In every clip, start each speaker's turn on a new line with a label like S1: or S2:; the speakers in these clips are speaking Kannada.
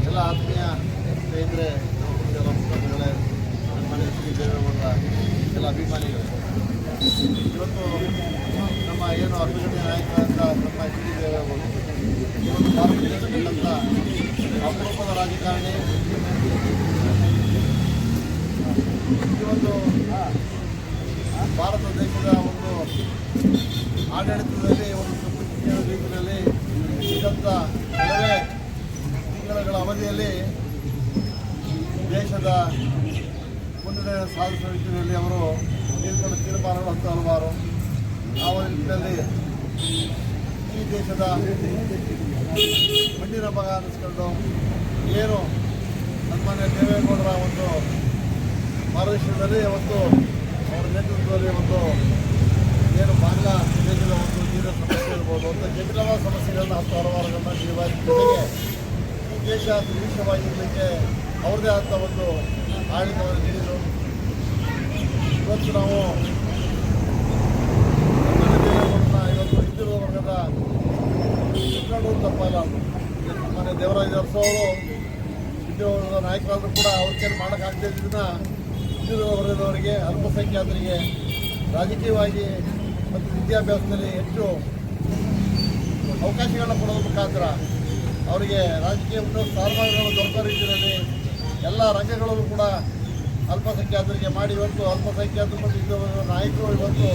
S1: ಎಲ್ಲ ಆತ್ಮೀಯ ಸ್ನೇಹಿತರೆ, ಎಲ್ಲ ಮುಖಂಡಗಳೇ, ಸನ್ಮಾನ್ಯ ಶ್ರೀ ದೇವೇಗೌಡರ ಎಲ್ಲ ಅಭಿಮಾನಿಗಳು, ಇವತ್ತು ನಮ್ಮ ಏನು ಅಗ್ರಗಣ್ಯ ನಾಯಕರಾದ ನಮ್ಮ ಶ್ರೀ ದೇವೇಗೌಡರು ಇವತ್ತು ಭಾರತ ದೇಶದಲ್ಲಂತ ಅಪರೂಪದ ರಾಜಕಾರಣಿ. ಇವತ್ತು ಭಾರತ ದೇಶದ ಒಂದು ಆಡಳಿತದಲ್ಲಿ ಒಂದು ಸುಪ್ರೀಂ ರೀತಿಯಲ್ಲಿ ಇದ್ದಂಥ ಕೆಲವೇ ತಿಂಗಳ ಅವಧಿಯಲ್ಲಿ ದೇಶದ ಮುನ್ನಡೆ ಸಾಧಿಸುವ ರೀತಿಯಲ್ಲಿ ಅವರು ತೆಗೆದುಕೊಂಡ ತೀರ್ಮಾನಗಳು ಹಲವಾರು. ಆ ರೀತಿಯಲ್ಲಿ ಈ ದೇಶದ ಮಣ್ಣಿನ ಮಗ ಅನ್ನಿಸ್ಕೊಂಡು ಏನು ಸನ್ಮಾನ್ಯ ದೇವೇಗೌಡರ ಒಂದು ಮಾರ್ಗದರ್ಶನದಲ್ಲಿ ಅವತ್ತು ಅವರ ನೇತೃತ್ವದಲ್ಲಿ ಒಂದು ಏನು ಬಾಂಗ್ಲಾ ದೇಶದ ಒಂದು ನೀರಿನ ಸಮಸ್ಯೆ ಇರ್ಬೋದು, ಒಂದು ಜಟಿಲವಾದ ಸಮಸ್ಯೆಗಳನ್ನ ಹಲವಾರುಗಳನ್ನ ಜೊತೆಗೆ ಈ ದೇಶ ಸುಭಿಕ್ಷವಾಗಿರಲಿಕ್ಕೆ ಅವ್ರದ್ದೇ ಆದ ಒಂದು ಆಡಳಿತವನ್ನು ನೀಡಿದರು. ಇವತ್ತು ನಾವು ಇವತ್ತು ಹಿಂದುಳಿದ ವರ್ಗದ ಕಿತ್ಕೊಂಡು ತಪ್ಪಲ್ಲ. ಮನೆ ದೇವರಾಜ ಅರಸು ಅವರು ಹಿಂದುಳಿದ ನಾಯಕರಾದರೂ ಕೂಡ ಅವ್ರಿಗೇನು ಮಾಡೋಕ್ಕಾಗದೇ ಇದ್ದನ್ನ ಹಿಂದುಳಿದ ವರ್ಗದವರಿಗೆ, ಅಲ್ಪಸಂಖ್ಯಾತರಿಗೆ ರಾಜಕೀಯವಾಗಿ ಮತ್ತು ವಿದ್ಯಾಭ್ಯಾಸದಲ್ಲಿ ಹೆಚ್ಚು ಅವಕಾಶಗಳನ್ನ ಕೊಡೋದ್ರ ಮುಖಾಂತರ ಅವರಿಗೆ ರಾಜಕೀಯ ಉನ್ನತ ಸ್ಥಾನಮಾನಗಳನ್ನು ದೊರಕೋ ರೀತಿಯಲ್ಲಿ ಎಲ್ಲ ರಂಗಗಳಲ್ಲೂ ಕೂಡ ಅಲ್ಪಸಂಖ್ಯಾತರಿಗೆ ಮಾಡಿ ಇವತ್ತು ಅಲ್ಪಸಂಖ್ಯಾತರು ಮತ್ತು ಹಿಂದುಳಿದ ನಾಯಕರು ಇವತ್ತು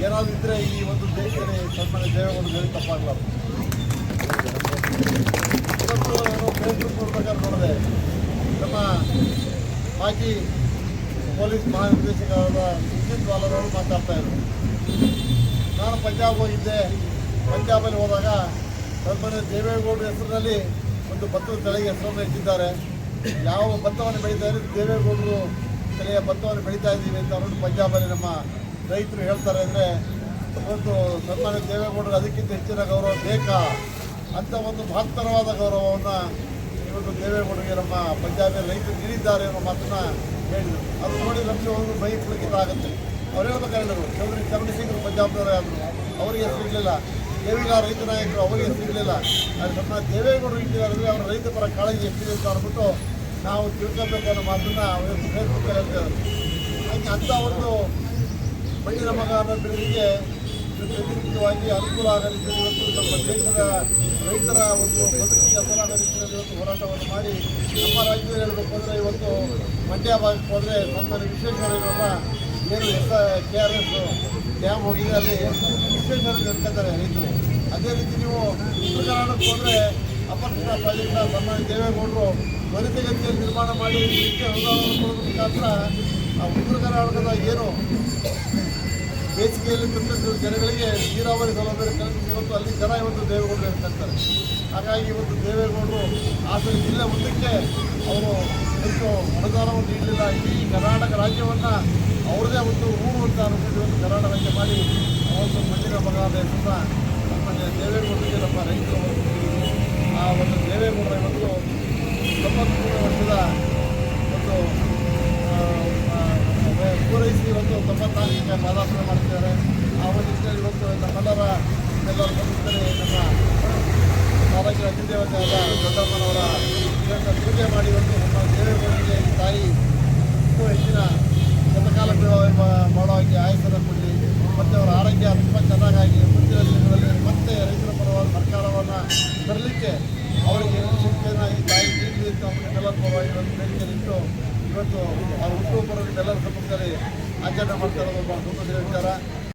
S1: ಏನಾದರೂ ಇದ್ದರೆ ಈ ಒಂದು ದೇಶದಲ್ಲಿ ಸನ್ಮಾನ್ಯ ದೇವೇಗೌಡರು ಹೇಳಿ ತಪ್ಪಾಗಲಾರದು. ಇವತ್ತು ನಾನು ಫೇಸ್ಬುಕ್ ಪ್ರಕಾರ ನೋಡಿದೆ, ನಮ್ಮ ಮಾಜಿ ಪೊಲೀಸ್ ಮಹಾನಿರ್ದೇಶಕರಾದ ಸುಜಿತ್ ವಾಲರವರು ಮಾತಾಡ್ತಾ ಇದ್ರು. ನಾನು ಪಂಜಾಬ್ ಹೋಗಿದ್ದೆ. ಪಂಜಾಬಲ್ಲಿ ಹೋದಾಗ ಸನ್ಮಾನ್ಯ ದೇವೇಗೌಡರ ಹೆಸರಿನಲ್ಲಿ ಒಂದು ಭತ್ತದ ತಳಿಗೆ ಹೆಸರನ್ನು ಇಟ್ಟಿದ್ದಾರೆ. ಯಾವ ಭತ್ತವನ್ನು ಬೆಳೀತಾ ಇದ್ದಾರೆ, ದೇವೇಗೌಡರು ತಲೆಯ ಭತ್ತವನ್ನು ಬೆಳೀತಾ ಇದ್ದೀವಿ ಅಂತ ಅವರು ಪಂಜಾಬಲ್ಲಿ ನಮ್ಮ ರೈತರು ಹೇಳ್ತಾರೆ. ಅಂದರೆ ಒಂದು ಸನ್ಮಾನ್ಯ ದೇವೇಗೌಡರು ಅದಕ್ಕಿಂತ ಹೆಚ್ಚಿನ ಗೌರವ ಬೇಕಾ ಅಂತ ಒಂದು ಮಹತ್ತರವಾದ ಗೌರವವನ್ನು ಇವತ್ತು ದೇವೇಗೌಡರಿಗೆ ನಮ್ಮ ಪಂಜಾಬಿನ ರೈತರು ನೀಡಿದ್ದಾರೆ ಅನ್ನೋ ಮಾತನ್ನು ಹೇಳಿದರು. ಅದು ನೋಡಿ ನಮಗೆ ಒಂದು ಮೈ ಪುಳಕಿತ ಆಗುತ್ತೆ. ಅವ್ರು ಹೇಳ್ಬೇಕಾದ್ರೆ ಚೌಧರಿ ಚರಣ್ ಸಿಂಗ್ ಪಂಜಾಬ್ನವರೇ ಆದರು, ಅವರಿಗೆ ಸಿಗಲಿಲ್ಲ. ದೇವಿಗ ರೈತ ನಾಯಕರು ಅವರಿಗೆ ಸಿಗಲಿಲ್ಲ. ಆದರೆ ನಮ್ಮ ದೇವೇಗೌಡರು ಇಟ್ಟಿದ್ದಾರೆ ಅಂದರೆ ಅವರ ರೈತ ಪರ ಕಾಳಜಿ ಎಷ್ಟಿದೆ ಅಂತ ಅಂದ್ಬಿಟ್ಟು ನಾವು ತಿಳ್ಕೊಬೇಕು ಅನ್ನೋ ಮಾತನ್ನು ಅವರು ಫೇಸ್ಬುಕ್ಕಲ್ಲಿ ಹೇಳ್ತಾರೆ. ಹಾಗೆ ಅಂಥ ಒಂದು ಮಣ್ಣಿನ ಮಗ ಅನ್ನೋ ಬೆಳೆಗೆ ವ್ಯತಿರಿಕ್ತವಾಗಿ ಅನುಕೂಲ ಆಗೋ ರೀತಿಯಲ್ಲಿ ಇವತ್ತು ನಮ್ಮ ದೇಶದ ರೈತರ ಒಂದು ಬದುಕಿಗೆ ಅಸಲಾಗೋ ರೀತಿಯಲ್ಲಿ ಇವತ್ತು ಹೋರಾಟವನ್ನು ಮಾಡಿ ನಮ್ಮ ರಾಜ್ಯದಲ್ಲಿ ಹೇಳಬೇಕು ಅಂದರೆ ಇವತ್ತು ಮಂಡ್ಯ ಭಾಗಕ್ಕೆ ಹೋದರೆ ಸನ್ಮಾನ್ಯ ವಿಶ್ವೇಶ್ವರಯ್ಯನವರ ಏನು KRS ಡ್ಯಾಮ್ ಹೋಗಿದೆ, ಅಲ್ಲಿ ವಿಶ್ವೇಶ್ವರಯ್ಯ ನೆನ್ಕೊತಾರೆ ರೈತರು. ಅದೇ ರೀತಿ ನೀವು ಉತ್ತರ ಕರ್ನಾಟಕಕ್ಕೆ ಹೋದರೆ ಅಪರ್ಣ ಪ್ರಾಜೆಕ್ಟ್ನ ಸನ್ಮಾನ್ಯ ದೇವೇಗೌಡರು ತ್ವರಿತಗತಿಯಲ್ಲಿ ನಿರ್ಮಾಣ ಮಾಡಿ ಇದಕ್ಕೆ ಅನುದಾನವನ್ನು ಕೊಡೋದ್ರ ಮುಖಾಂತರ ಆ ಉತ್ತರ ಕರ್ನಾಟಕದ ಏನು ಬೇಸಿಗೆಯಲ್ಲಿ ತಂದ ಜನಗಳಿಗೆ ನೀರಾವರಿ ಸೌಲಭ್ಯ ಕಲ್ಪಿಸಿ ಇವತ್ತು ಅಲ್ಲಿ ಜನ ಇವತ್ತು ದೇವೇಗೌಡರು ಹೇಳ್ತಾರೆ. ಹಾಗಾಗಿ ಇವತ್ತು ದೇವೇಗೌಡರು ಹಾಸನ ಜಿಲ್ಲೆ ಮುಂದಕ್ಕೆ ಅವರು ಹೆಚ್ಚು ಅನುದಾನವನ್ನು ನೀಡಲಿಲ್ಲ. ಇಡೀ ಕರ್ನಾಟಕ ರಾಜ್ಯವನ್ನು ಅವ್ರದ್ದೇ ಒಂದು ಊರು ಅಂತ ಅನ್ಕೊಂಡು ಇವತ್ತು ಕರ್ನಾಟಕ ರಾಜ್ಯ ಮಾಡಿ ಅವತ್ತು ಮಣ್ಣಿನ ಮಗ ಅಂತ ಹೆಸರನ್ನ ನಮ್ಮಲ್ಲಿ ದೇವೇಗೌಡರಿಗೆ ನಮ್ಮ ರೈತರು ಆ ಒಂದು ದೇವೇಗೌಡರ ಇವತ್ತು 93 ವರ್ಷದ ಒಂದು ಪೂರೈಸಿ ಇವತ್ತು 94ಕ್ಕೆ ಪಾದಾರ್ಪಣೆ ಮಾಡ್ತಿದ್ದಾರೆ. ಆ ಒಂದು ನಿಟ್ಟಿನಲ್ಲಿ ಇವತ್ತು ನಮ್ಮೆಲ್ಲರ ಬಂದಿದ್ದರೆ ನಮ್ಮ ಆರೋಗ್ಯ ಅಧಿದೇವತೆಯಾದ ದೊಡ್ಡಮ್ಮನವರ ಪೂಜೆ ಮಾಡಿ ಇವತ್ತು ನಮ್ಮ ದೇವೇಗೌಡರಿಗೆ ಈ ತಾಯಿ ಇನ್ನೂ ಹೆಚ್ಚಿನ ಶತಕಾಲ ಮಾಡೋ ಹಾಗೆ ಆಯಸ್ಸನ್ನು ಕೊಡಲಿ ಮತ್ತು ಅವರ ಆರೋಗ್ಯ ತುಂಬ ಚೆನ್ನಾಗಾಗಿ ಮುಂದಿನ ದಿನಗಳಲ್ಲಿ ಮತ್ತೆ ರೈತರ ಪರವಾದ ಸರ್ಕಾರವನ್ನು ತರಲಿಕ್ಕೆ ಅವರಿಗೆ ಶಕ್ತಿಯನ್ನು ಈ ತಾಯಿ ನೀಡಲಿ ಅಂತ ನಮ್ಮೆಲ್ಲರ ಪರವಾಗಿ ಒಂದು ಬೇಡಿಕೆಯಲ್ಲಿಟ್ಟು ಇವತ್ತು ಅವ್ರ ಹುಟ್ಟುಹಬ್ಬವನ್ನು ಎಲ್ಲರ ಸಮ್ಮುಖದಲ್ಲಿ ಆಚರಣೆ ಮಾಡ್ತಾ ಇರೋದು ತುಂಬ ಸಂತೋಷದ ವಿಚಾರ.